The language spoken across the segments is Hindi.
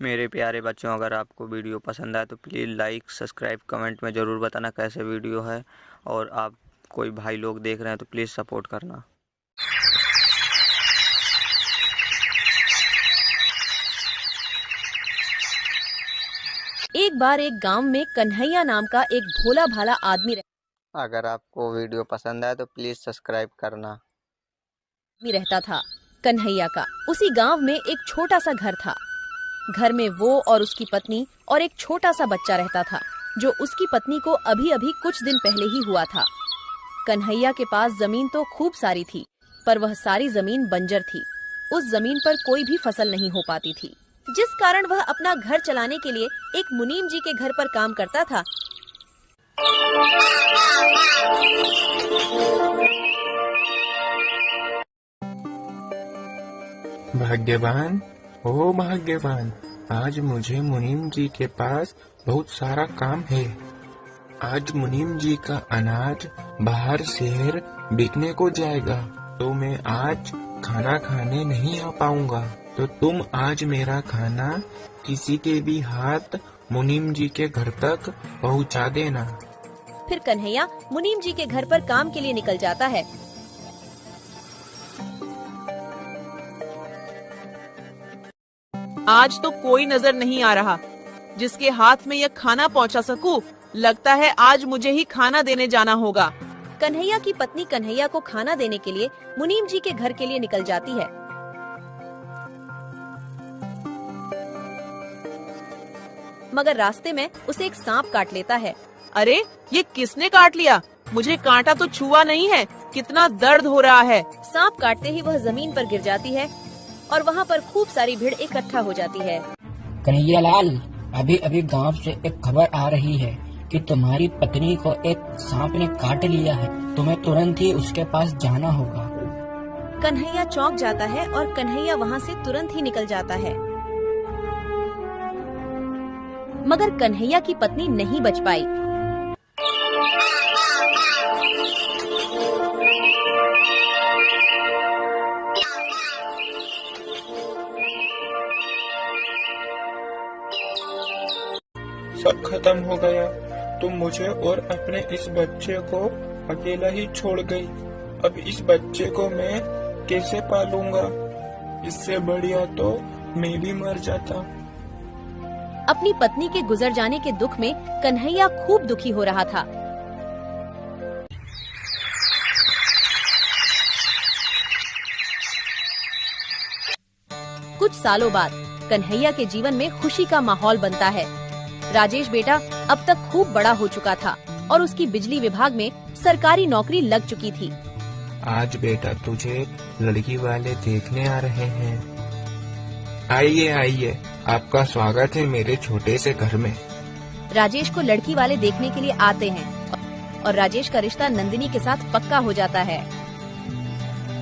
मेरे प्यारे बच्चों, अगर आपको वीडियो पसंद आए तो प्लीज़ लाइक सब्सक्राइब कमेंट में ज़रूर बताना कैसे वीडियो है। और आप कोई भाई लोग देख रहे हैं तो प्लीज़ सपोर्ट करना। एक बार एक गांव में कन्हैया नाम का एक भोला भाला आदमी अगर आपको वीडियो पसंद आए तो प्लीज़ सब्सक्राइब करना। रहता था। कन्हैया का उसी गांव में एक छोटा सा घर था। घर में वो और उसकी पत्नी और एक छोटा सा बच्चा रहता था, जो उसकी पत्नी को अभी अभी कुछ दिन पहले ही हुआ था। कन्हैया के पास जमीन तो खूब सारी थी, पर वह सारी जमीन बंजर थी। उस जमीन पर कोई भी फसल नहीं हो पाती थी, जिस कारण वह अपना घर चलाने के लिए एक मुनीम जी के घर पर काम करता था। भाग्यवान, ओ भाग्यवान, आज मुझे मुनीम जी के पास बहुत सारा काम है। आज मुनीम जी का अनाज बाहर शहर बिकने को जाएगा, तो मैं आज खाना खाने नहीं आ पाऊंगा। तो तुम आज मेरा खाना किसी के भी हाथ मुनीम जी के घर तक पहुंचा देना। फिर कन्हैया मुनीम जी के घर पर काम के लिए निकल जाता है। आज तो कोई नजर नहीं आ रहा जिसके हाथ में यह खाना पहुंचा सकूं। लगता है आज मुझे ही खाना देने जाना होगा। कन्हैया की पत्नी कन्हैया को खाना देने के लिए मुनीम जी के घर के लिए निकल जाती है। मगर रास्ते में उसे एक सांप काट लेता है। अरे, ये किसने काट लिया? मुझे कांटा तो छुआ नहीं है। कितना दर्द हो रहा है। सांप काटते ही वह जमीन पर गिर जाती है और वहाँ पर खूब सारी भीड़ इकट्ठा हो जाती है। कन्हैया लाल, अभी अभी गांव से एक खबर आ रही है कि तुम्हारी पत्नी को एक सांप ने काट लिया है। तुम्हें तुरंत ही उसके पास जाना होगा। कन्हैया चौंक जाता है और कन्हैया वहाँ से तुरंत ही निकल जाता है। मगर कन्हैया की पत्नी नहीं बच पाई। सब खत्म हो गया। तुम मुझे और अपने इस बच्चे को अकेला ही छोड़ गई। अब इस बच्चे को मैं कैसे पालूंगा? इससे बढ़िया तो मैं भी मर जाता। अपनी पत्नी के गुजर जाने के दुख में कन्हैया खूब दुखी हो रहा था। कुछ सालों बाद कन्हैया के जीवन में खुशी का माहौल बनता है। राजेश बेटा अब तक खूब बड़ा हो चुका था और उसकी बिजली विभाग में सरकारी नौकरी लग चुकी थी। आज बेटा तुझे लड़की वाले देखने आ रहे हैं। आइए आइए, आपका स्वागत है मेरे छोटे से घर में। राजेश को लड़की वाले देखने के लिए आते हैं और राजेश का रिश्ता नंदिनी के साथ पक्का हो जाता है।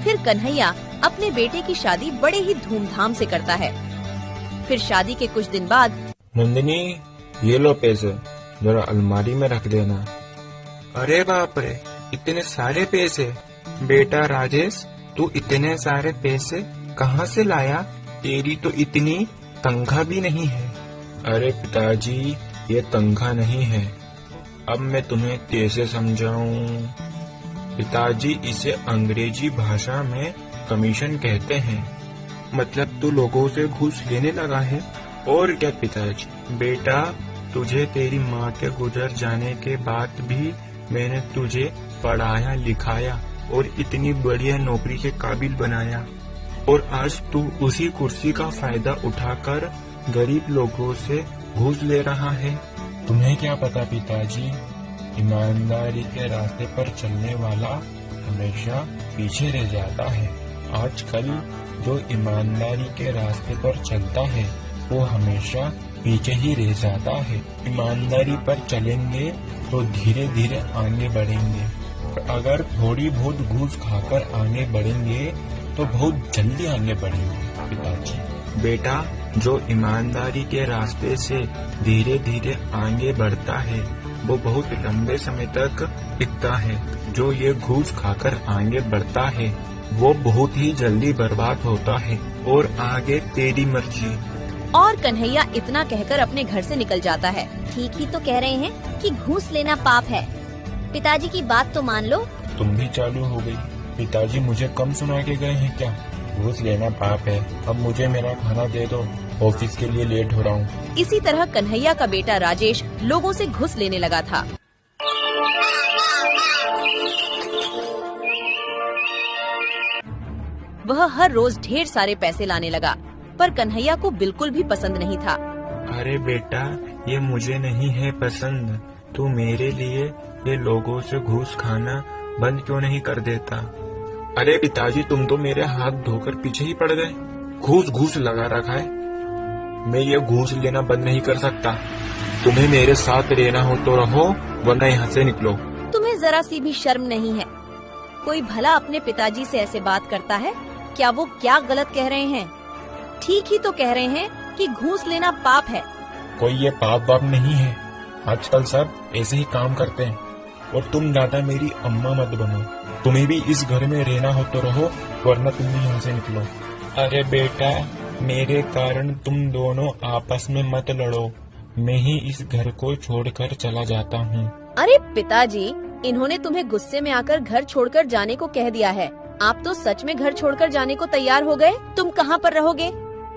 फिर कन्हैया अपने बेटे की शादी बड़े ही धूमधाम से करता है। फिर शादी के कुछ दिन बाद, नंदिनी, ये लो पैसे, जरा अलमारी में रख देना। अरे बाप रे, इतने सारे पैसे! बेटा राजेश, तू इतने सारे पैसे कहाँ से लाया? तेरी तो इतनी तनख्वाह भी नहीं है। अरे पिताजी, ये तनख्वाह नहीं है। अब मैं तुम्हें कैसे समझाऊं? पिताजी, इसे अंग्रेजी भाषा में कमीशन कहते हैं। मतलब तू लोगों से घूस लेने लगा है? और क्या पिताजी? बेटा, तुझे तेरी माँ के गुजर जाने के बाद भी मैंने तुझे पढ़ाया लिखाया और इतनी बढ़िया नौकरी के काबिल बनाया, और आज तू उसी कुर्सी का फायदा उठाकर गरीब लोगों से घूस ले रहा है। तुम्हें क्या पता पिताजी, ईमानदारी के रास्ते पर चलने वाला हमेशा पीछे रह जाता है। आजकल जो ईमानदारी के रास्ते पर चलता है वो हमेशा पीछे ही रह जाता है। ईमानदारी पर चलेंगे तो धीरे धीरे आगे बढ़ेंगे, और अगर थोड़ी बहुत घूस खाकर आगे बढ़ेंगे तो बहुत जल्दी आगे बढ़ेंगे। पिताजी, बेटा, जो ईमानदारी के रास्ते से धीरे धीरे आगे बढ़ता है वो बहुत लंबे समय तक टिकता है। जो ये घूस खाकर आगे बढ़ता है वो बहुत ही जल्दी बर्बाद होता है। और आगे तेरी मर्जी। और कन्हैया इतना कहकर अपने घर से निकल जाता है। ठीक ही तो कह रहे हैं कि घूस लेना पाप है। पिताजी की बात तो मान लो। तुम भी चालू हो गई। पिताजी मुझे कम सुना के गए हैं क्या? घूस लेना पाप है। अब मुझे मेरा खाना दे दो, ऑफिस के लिए लेट हो रहा हूँ। इसी तरह कन्हैया का बेटा राजेश लोगों से घुस लेने लगा था। वह हर रोज ढेर सारे पैसे लाने लगा, पर कन्हैया को बिल्कुल भी पसंद नहीं था। अरे बेटा, ये मुझे नहीं है पसंद। तू मेरे लिए ये लोगों से घूस खाना बंद क्यों नहीं कर देता? अरे पिताजी, तुम तो मेरे हाथ धोकर पीछे ही पड़ गए। घूस घूस लगा रखा है। मैं ये घूस लेना बंद नहीं कर सकता। तुम्हें मेरे साथ रहना हो तो रहो, वरना यहाँ से निकलो। तुम्हें जरा सी भी शर्म नहीं है? कोई भला अपने पिताजी से ऐसे बात करता है? क्या वो क्या गलत कह रहे हैं? ठीक ही तो कह रहे हैं कि घूस लेना पाप है। कोई ये पाप वाप नहीं है। आजकल सब ऐसे ही काम करते हैं। और तुम ज्यादा मेरी अम्मा मत बनो। तुम्हें भी इस घर में रहना हो तो रहो, वरना तुम भी यहाँ से निकलो। अरे बेटा, मेरे कारण तुम दोनों आपस में मत लड़ो। मैं ही इस घर को छोड़कर चला जाता हूँ। अरे पिताजी, इन्होंने तुम्हें गुस्से में आकर घर छोड़कर जाने को कह दिया है। आप तो सच में घर छोड़कर जाने को तैयार हो गए। तुम कहाँ पर रहोगे?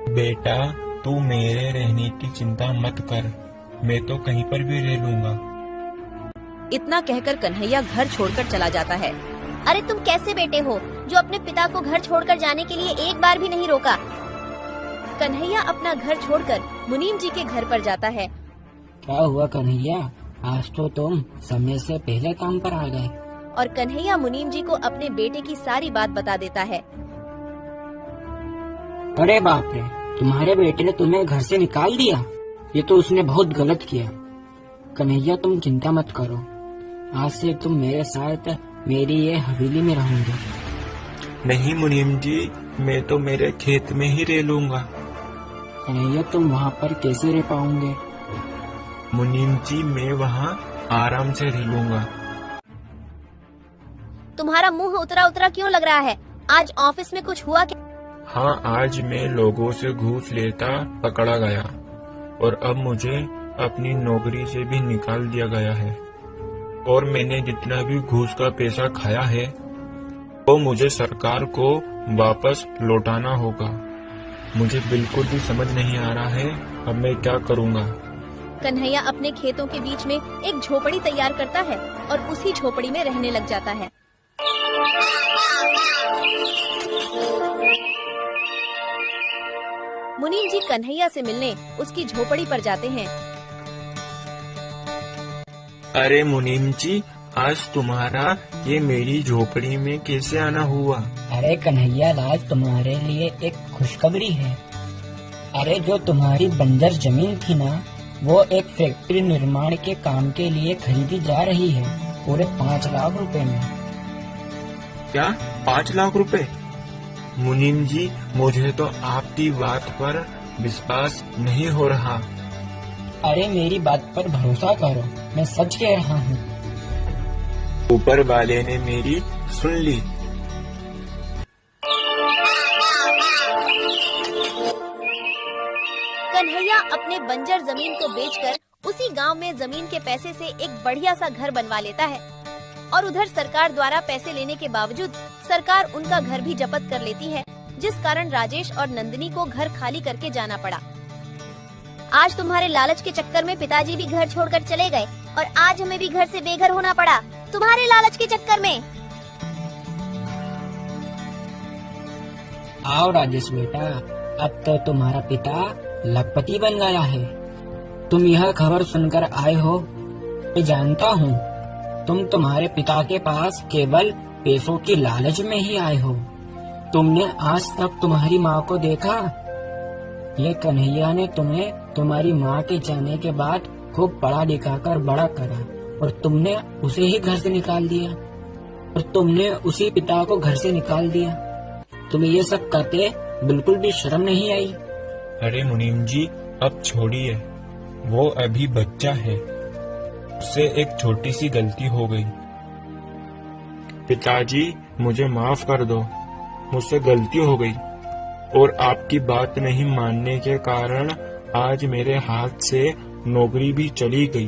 बेटा, तू मेरे रहने की चिंता मत कर। मैं तो कहीं पर भी रह लूंगा। इतना कहकर कन्हैया घर छोड़कर चला जाता है। अरे तुम कैसे बेटे हो जो अपने पिता को घर छोड़कर जाने के लिए एक बार भी नहीं रोका? कन्हैया अपना घर छोड़कर मुनीम जी के घर पर जाता है। क्या हुआ कन्हैया, आज तो तुम समय से पहले काम पर आ गए। और कन्हैया मुनीम जी को अपने बेटे की सारी बात बता देता है। अरे बाप रे, तुम्हारे बेटे ने तुम्हें घर से निकाल दिया। ये तो उसने बहुत गलत किया। कन्हैया, तुम चिंता मत करो। आज से तुम मेरे साथ मेरी ये हवेली में रहोगे। नहीं मुनीम जी, मैं तो मेरे खेत में ही रह लूंगा। कन्हैया, तुम वहाँ पर कैसे रह पाओगे? मुनीम जी, मैं वहाँ आराम से रह लूंगा। तुम्हारा मुंह उतरा उतरा क्यों लग रहा है? आज ऑफिस में कुछ हुआ क्या? हाँ, आज मैं लोगों से घूस लेता पकड़ा गया और अब मुझे अपनी नौकरी से भी निकाल दिया गया है। और मैंने जितना भी घूस का पैसा खाया है वो मुझे सरकार को वापस लौटाना होगा। मुझे बिल्कुल भी समझ नहीं आ रहा है अब मैं क्या करूँगा। कन्हैया अपने खेतों के बीच में एक झोपड़ी तैयार करता है और उसी झोपड़ी में रहने लग जाता है। मुनीम जी कन्हैया से मिलने उसकी झोपड़ी पर जाते हैं। अरे मुनीम जी, आज तुम्हारा ये मेरी झोपड़ी में कैसे आना हुआ? अरे कन्हैया, आज तुम्हारे लिए एक खुशखबरी है। अरे जो तुम्हारी बंजर जमीन थी ना, वो एक फैक्ट्री निर्माण के काम के लिए खरीदी जा रही है, पूरे 5 लाख रुपए में। क्या 5 लाख रुपए? मुनीम जी, मुझे तो आपकी बात पर विश्वास नहीं हो रहा। अरे मेरी बात पर भरोसा करो, मैं सच कह रहा हूँ। ऊपर वाले ने मेरी सुन ली। कन्हैया अपने बंजर जमीन को बेचकर उसी गांव में जमीन के पैसे से एक बढ़िया सा घर बनवा लेता है। और उधर सरकार द्वारा पैसे लेने के बावजूद सरकार उनका घर भी जब्त कर लेती है, जिस कारण राजेश और नंदिनी को घर खाली करके जाना पड़ा। आज तुम्हारे लालच के चक्कर में पिताजी भी घर छोड़कर चले गए और आज हमें भी घर से बेघर होना पड़ा, तुम्हारे लालच के चक्कर में। आओ राजेश बेटा, अब तो तुम्हारा पिता लखपति बन गया है। तुम यह खबर सुनकर आए हो, मैं जानता हूँ। तुम तुम्हारे पिता के पास केवल पैसों की लालच में ही आए हो। तुमने आज तक तुम्हारी माँ को देखा? ये कन्हैया ने तुम्हें तुम्हारी माँ के जाने के बाद खूब पढ़ा लिखाकर बड़ा करा और तुमने उसे ही घर से निकाल दिया और तुमने उसी पिता को घर से निकाल दिया। तुम्हें ये सब करते बिल्कुल भी शर्म नहीं आई? अरे मुनीम जी, अब छोड़िए, वो अभी बच्चा है, उससे एक छोटी सी गलती हो गई। पिताजी, मुझे माफ कर दो, मुझसे गलती हो गई। और आपकी बात नहीं मानने के कारण आज मेरे हाथ से नौकरी भी चली गई।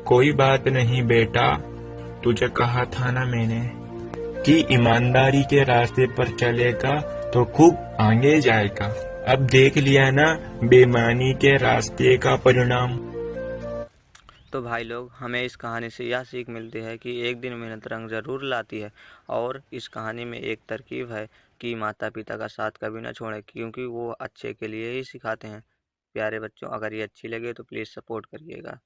कोई बात नहीं बेटा, तुझे कहा था ना मैंने कि ईमानदारी के रास्ते पर चलेगा तो खूब आगे जाएगा। अब देख लिया ना बेईमानी के रास्ते का परिणाम। तो भाई लोग, हमें इस कहानी से यह सीख मिलती है कि एक दिन मेहनत रंग जरूर लाती है। और इस कहानी में एक तरकीब है कि माता पिता का साथ कभी ना छोड़ें, क्योंकि वो अच्छे के लिए ही सिखाते हैं। प्यारे बच्चों, अगर ये अच्छी लगे तो प्लीज़ सपोर्ट करिएगा।